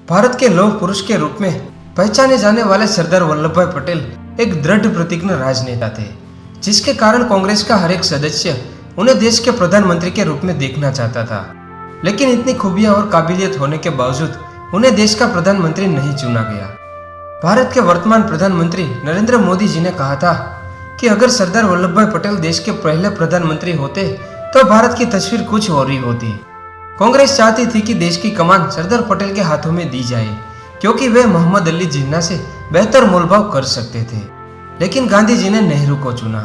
भारत के लौह पुरुष के रूप में पहचाने जाने वाले सरदार वल्लभ भाई पटेल एक दृढ़ प्रतिज्ञ राजनेता थे, जिसके कारण कांग्रेस का हर एक सदस्य उन्हें देश के प्रधानमंत्री के रूप में देखना चाहता था। लेकिन इतनी खूबियां और काबिलियत होने के बावजूद उन्हें देश का प्रधानमंत्री नहीं चुना गया। भारत के वर्तमान प्रधानमंत्री नरेंद्र मोदी जी ने कहा था कि अगर सरदार वल्लभ भाई पटेल देश के पहले प्रधानमंत्री होते तो भारत की तस्वीर कुछ और ही होती। कांग्रेस चाहती थी कि देश की कमान सरदार पटेल के हाथों में दी जाए, क्योंकि वे मोहम्मद अली जिन्ना से बेहतर मोलभाव कर सकते थे। लेकिन गांधी जी ने नेहरू को चुना।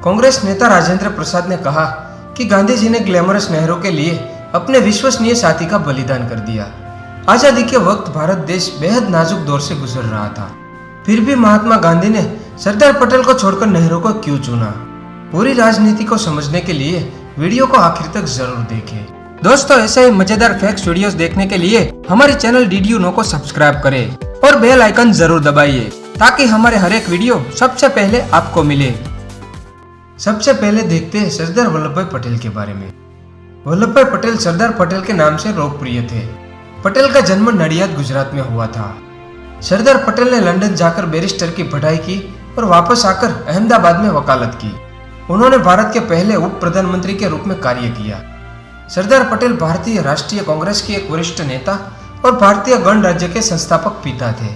कांग्रेस नेता राजेंद्र प्रसाद ने कहा कि गांधी जी ने ग्लैमरस नेहरू के लिए अपने विश्वसनीय साथी का बलिदान कर दिया। आजादी के वक्त भारत देश बेहद नाजुक दौर से गुजर रहा था, फिर भी महात्मा गांधी ने सरदार पटेल को छोड़कर नेहरू को क्यों चुना? पूरी राजनीति को समझने के लिए वीडियो को आखिर तक जरूर देखें। दोस्तों, ऐसे ही मजेदार फैक्ट्स वीडियोस देखने के लिए हमारे चैनल डीडी नो को सब्सक्राइब करें और बेल आइकन जरूर दबाइए, ताकि हमारे हर एक वीडियो सबसे पहले आपको मिले। सबसे पहले देखते हैं सरदार वल्लभ भाई पटेल के बारे में। वल्लभ भाई पटेल सरदार पटेल के नाम से लोकप्रिय थे। पटेल का जन्म नडियाद, गुजरात में हुआ था। सरदार पटेल ने लंदन जाकर बैरिस्टर की पढ़ाई की और वापस आकर अहमदाबाद में वकालत की। उन्होंने भारत के पहले उप प्रधानमंत्री के रूप में कार्य किया। सरदार पटेल भारतीय राष्ट्रीय कांग्रेस के एक वरिष्ठ नेता और भारतीय गणराज्य के संस्थापक पिता थे।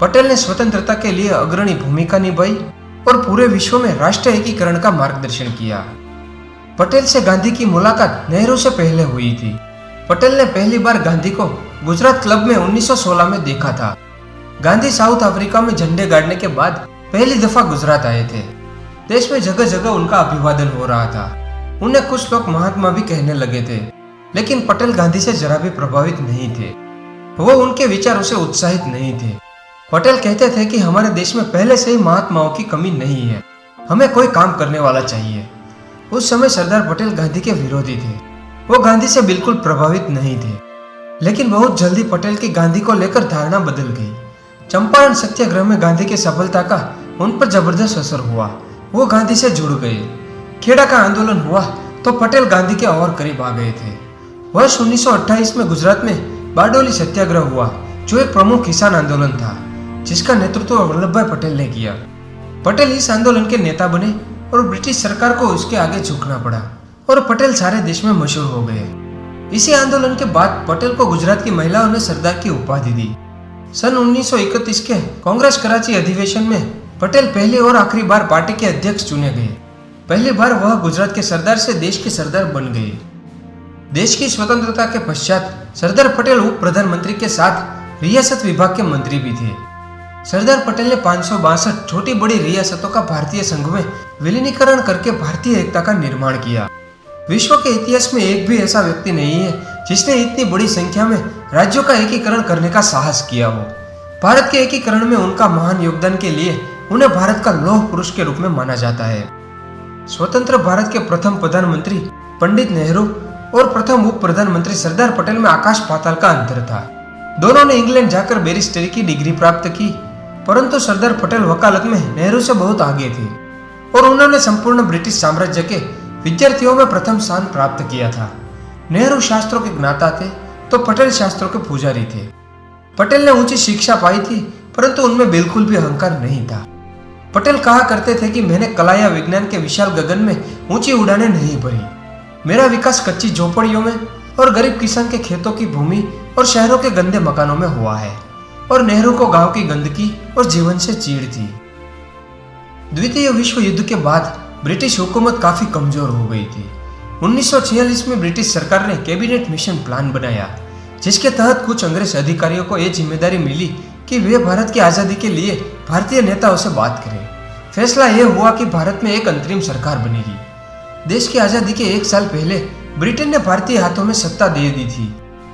पटेल ने स्वतंत्रता के लिए अग्रणी भूमिका निभाई और पूरे विश्व में राष्ट्र एकीकरण का मार्गदर्शन किया। पटेल से गांधी की मुलाकात नेहरू से पहले हुई थी। पटेल ने पहली बार गांधी को गुजरात क्लब में 1916 में देखा था। गांधी साउथ अफ्रीका में झंडे गाड़ने के बाद पहली दफा गुजरात आए थे। देश में जगह जगह उनका अभिवादन हो रहा था। उन्हें कुछ लोग महात्मा भी कहने लगे थे, लेकिन पटेल गांधी से जरा भी प्रभावित नहीं थे। वो उनके विचारों से उत्साहित नहीं थे। पटेल कहते थे कि हमारे देश में पहले से ही महात्माओं की कमी नहीं है, हमें कोई काम करने वाला चाहिए। उस समय सरदार पटेल गांधी के विरोधी थे। वो गांधी से बिल्कुल प्रभावित नहीं थे। लेकिन बहुत जल्दी पटेल की गांधी को लेकर धारणा बदल गई। चंपारण सत्याग्रह में गांधी की सफलता का उन पर जबरदस्त असर हुआ। वो गांधी से जुड़ गए। खेड़ा का आंदोलन हुआ तो पटेल गांधी के और करीब आ गए थे। वर्ष 1928 में गुजरात में बारडोली सत्याग्रह हुआ, जो एक प्रमुख किसान आंदोलन था, जिसका नेतृत्व वल्लभ भाई पटेल ने किया। पटेल इस आंदोलन के नेता बने और ब्रिटिश सरकार को उसके आगे झुकना पड़ा और पटेल सारे देश में मशहूर हो गए। इसी आंदोलन के बाद पटेल को गुजरात की महिलाओं ने सरदार की उपाधि दी। सन 1931 के कांग्रेस कराची अधिवेशन में पटेल पहली और आखिरी बार पार्टी के अध्यक्ष चुने गए। पहली बार वह गुजरात के सरदार से देश के सरदार बन गए। देश की स्वतंत्रता के पश्चात सरदार पटेल उप प्रधानमंत्री के साथ रियासत विभाग के मंत्री भी थे। सरदार पटेल ने 562 छोटी बड़ी रियासतों का भारतीय संघ में विलीनीकरण करके भारतीय एकता का निर्माण किया। विश्व के इतिहास में एक भी ऐसा व्यक्ति नहीं है जिसने इतनी बड़ी संख्या में राज्यों का एकीकरण करने का साहस किया हो। भारत के एकीकरण में उनका महान योगदान के लिए उन्हें भारत का लौह पुरुष के रूप में माना जाता है। स्वतंत्र भारत के प्रथम प्रधानमंत्री पंडित नेहरू और प्रथम उप प्रधानमंत्री सरदार पटेल में आकाश पाताल का अंतर था। दोनों ने इंग्लैंड जाकर बैरिस्टरी की डिग्री प्राप्त की, परंतु सरदार पटेल वकालत में नेहरू से बहुत आगे थे और उन्होंने संपूर्ण ब्रिटिश साम्राज्य के विद्यार्थियों में प्रथम स्थान प्राप्त किया था। नेहरू शास्त्रों के ज्ञाता थे तो पटेल शास्त्रों के पुजारी थे। पटेल ने ऊंची शिक्षा पाई थी, परंतु उनमें बिल्कुल भी अहंकार नहीं था। पटेल कहा करते थे कि मैंने कला या विज्ञान के विशाल गगन में ऊंची उड़ानें नहीं भरी। मेरा विकास कच्ची झोपड़ियों में और गरीब किसान के खेतों की भूमि और शहरों के गंदे मकानों में हुआ है। और नेहरू को गांव की गंदगी और जीवन से चीड़ थी। द्वितीय विश्व युद्ध के बाद ब्रिटिश हुकूमत काफी कमजोर हो गई थी। 1946 में ब्रिटिश सरकार ने कैबिनेट मिशन प्लान बनाया, जिसके तहत कुछ अंग्रेज अधिकारियों को यह जिम्मेदारी मिली कि वे भारत की आजादी के लिए भारतीय नेताओं से बात करें। फैसला यह हुआ कि भारत में एक अंतरिम सरकार बनेगी। देश की आजादी के एक साल पहले ब्रिटेन ने भारतीय हाथों में सत्ता दे दी थी।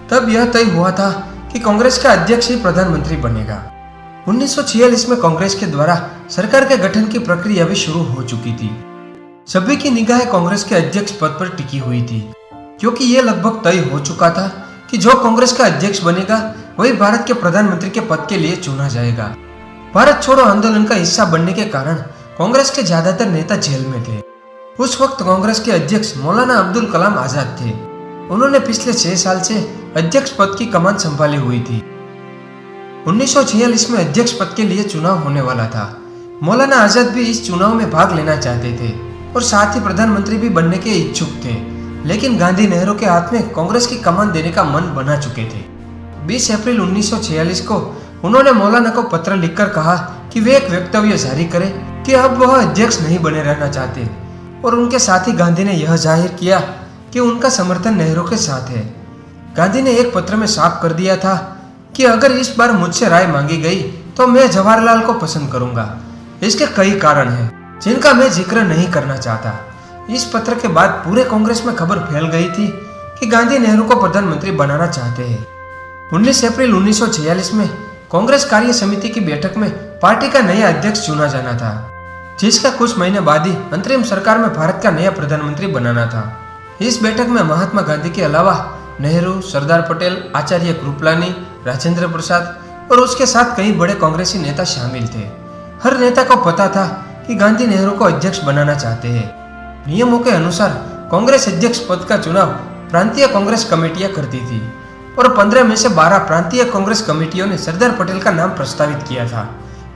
तब यह तय हुआ था कि कांग्रेस का अध्यक्ष ही प्रधानमंत्री बनेगा। 1946 में कांग्रेस के द्वारा सरकार के गठन की प्रक्रिया भी शुरू हो चुकी थी। सभी की निगाहें कांग्रेस के अध्यक्ष पद पर टिकी हुई थी, क्योंकि यह लगभग तय हो चुका था कि जो कांग्रेस का अध्यक्ष बनेगा वही भारत के प्रधानमंत्री के पद के लिए चुना जाएगा। भारत छोड़ो आंदोलन का हिस्सा बनने के कारण कांग्रेस के ज्यादातर नेता जेल में थे। उस वक्त कांग्रेस के अध्यक्ष मौलाना अब्दुल कलाम आजाद थे। उन्होंने पिछले 6 साल से अध्यक्ष पद की कमान संभाली हुई थी। 1946 में अध्यक्ष पद के लिए चुनाव होने वाला था। मौलाना आजाद भी इस चुनाव में भाग लेना चाहते थे और साथ ही प्रधानमंत्री भी बनने के इच्छुक थे, लेकिन गांधी नेहरू के हाथ में कांग्रेस की कमान देने का मन बना चुके थे। 20 अप्रैल 1946 को उन्होंने मौलाना को पत्र लिखकर कहा कि वे एक वक्तव्य जारी करें कि अब वह अध्यक्ष नहीं बने रहना चाहते, और उनके साथ ही गांधी ने यह जाहिर किया कि उनका समर्थन नेहरू के साथ है। गांधी ने एक पत्र में साफ कर दिया था कि अगर इस बार मुझसे राय मांगी गई तो मैं जवाहरलाल को पसंद करूंगा। इसके कई कारण हैं जिनका मैं जिक्र नहीं करना चाहता। इस पत्र के बाद पूरे कांग्रेस में खबर फैल गई थी कि गांधी नेहरू को प्रधानमंत्री बनाना चाहते हैं। 19 अप्रैल 1946 में कांग्रेस कार्य समिति की बैठक में पार्टी का नया अध्यक्ष चुना जाना था, जिसका कुछ महीने बाद ही अंतरिम सरकार में भारत का नया प्रधानमंत्री बनाना था। इस बैठक में महात्मा गांधी के अलावा नेहरू, सरदार पटेल, आचार्य कृपलानी, राजेंद्र प्रसाद और उसके साथ कई बड़े कांग्रेसी नेता शामिल थे। हर नेता को पता था कि गांधी नेहरू को अध्यक्ष बनाना चाहते हैं। नियमों के अनुसार कांग्रेस अध्यक्ष पद का चुनाव प्रांतीय कांग्रेस कमेटियां करती थी और 15 में से 12 प्रांतीय कांग्रेस कमेटियों ने सरदार पटेल का नाम प्रस्तावित किया था।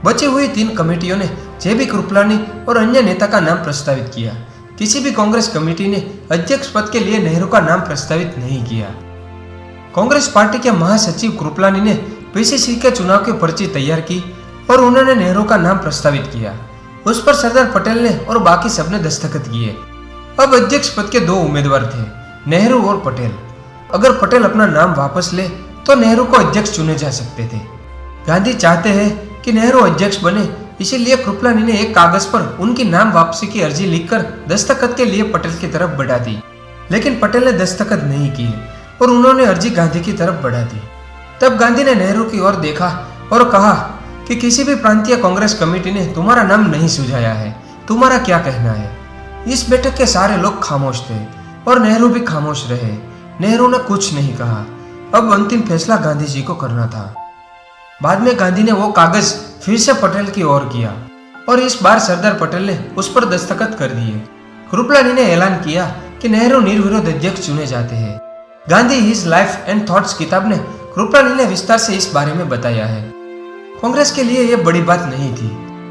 बची हुई 3 कमेटियों ने जे.बी. कृपलानी और अन्य नेता का नाम प्रस्तावित किया। किसी भी कांग्रेस कमेटी ने अध्यक्ष पद के लिए नेहरू का नाम प्रस्तावित नहीं किया। कांग्रेस पार्टी के महासचिव कृपलानी ने पीसीसी के चुनाव की पर्ची तैयार की और उन्होंने नेहरू का नाम प्रस्तावित किया। उस पर सरदार पटेल ने और बाकी सबने दस्तखत किए। अब अध्यक्ष पद के 2 उम्मीदवार थे, नेहरू और पटेल। अगर पटेल अपना नाम वापस ले तो नेहरू को अध्यक्ष चुने जा सकते थे। गांधी चाहते हैं कि नेहरू अध्यक्ष बने, इसीलिए कृपलानी ने एक कागज पर उनकी नाम वापसी की अर्जी लिखकर दस्तखत के लिए पटेल की तरफ बढ़ा दी, लेकिन पटेल ने दस्तखत नहीं किए और उन्होंने अर्जी गांधी की तरफ बढ़ा दी। तब गांधी ने नेहरू की ओर देखा और कहा कि किसी भी प्रांतीय कांग्रेस कमेटी ने तुम्हारा नाम नहीं सुझाया है, तुम्हारा क्या कहना है। इस बैठक के सारे लोग खामोश थे और नेहरू भी खामोश रहे। नेहरू ने कुछ नहीं कहा। अब अंतिम फैसला गांधी जी को करना था। बाद में गांधी ने वो कागज फिर से पटेल की ओर किया और इस बार सरदार पटेल ने उस पर दस्तखत कर दिए। कृपलानी ने ऐलान किया कि नेहरू निर्विरोध अध्यक्ष चुने जाते हैं। Gandhi his life and thoughts किताब ने कृपलानी ने विस्तार से इस बारे में बताया है। कांग्रेस के लिए यह बड़ी बात नहीं थी,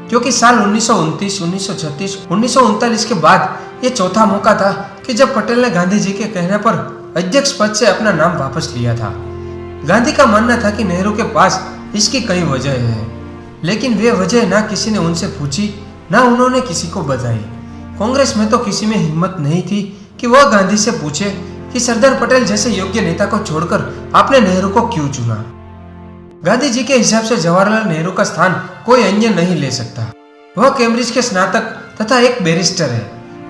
क्योंकि साल 1929, 1936, 1939 के बाद ये चौथा मौका था कि जब पटेल ने गांधी जी के कहने पर अध्यक्ष पद से अपना नाम वापस लिया था। गांधी का मानना था कि नेहरू के पास इसकी कई वजह है, लेकिन वे वजह ना किसी ने उनसे पूछी, ना उन्होंने किसी को बताई। कांग्रेस में तो किसी में हिम्मत नहीं थी कि वह गांधी से पूछे कि सरदार पटेल जैसे योग्य नेता को छोड़कर आपने नेहरू को क्यों चुना। गांधी जी के हिसाब से जवाहरलाल नेहरू का स्थान कोई अन्य नहीं ले सकता। वह कैम्ब्रिज के स्नातक तथा एक बैरिस्टर है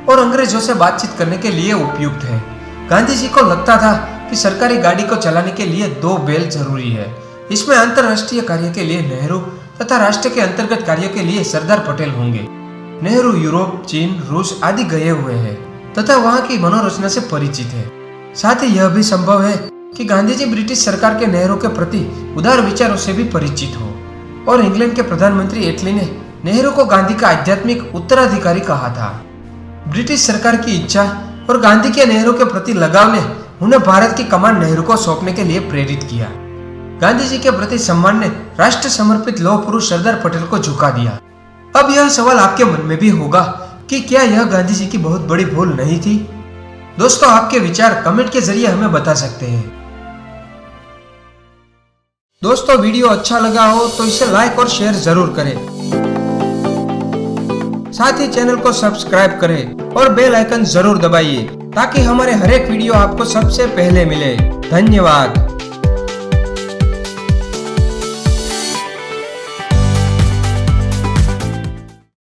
और अंग्रेजों से बातचीत करने के लिए उपयुक्त है। गांधी जी को लगता था कि सरकारी गाड़ी को चलाने के लिए 2 बैल जरूरी है। इसमें अंतर्राष्ट्रीय कार्य के लिए नेहरू तथा राष्ट्र के अंतर्गत कार्यों के लिए सरदार पटेल होंगे। नेहरू यूरोप, चीन, रूस आदि गए हुए हैं तथा वहाँ की मनोरचना से परिचित है। साथ ही यह भी संभव है कि गांधी जी ब्रिटिश सरकार के नेहरू के प्रति उदार विचारों से भी परिचित हो और इंग्लैंड के प्रधानमंत्री एटली ने नेहरू को गांधी का आध्यात्मिक उत्तराधिकारी कहा था। ब्रिटिश सरकार की इच्छा और गांधी के नेहरू के प्रति लगाव ने उन्हें भारत की कमान नेहरू को सौंपने के लिए प्रेरित किया। गांधी जी के प्रति सम्मान ने राष्ट्र समर्पित लौह पुरुष सरदार पटेल को झुका दिया। अब यह सवाल आपके मन में भी होगा कि क्या यह गांधी जी की बहुत बड़ी भूल नहीं थी? दोस्तों, आपके विचार कमेंट के जरिए हमें बता सकते हैं। दोस्तों, वीडियो अच्छा लगा हो तो इसे लाइक और शेयर जरूर करें। साथ ही चैनल को सब्सक्राइब करें और बेल आइकन जरूर दबाइए ताकि हमारे हर एक वीडियो आपको सबसे पहले मिले। धन्यवाद।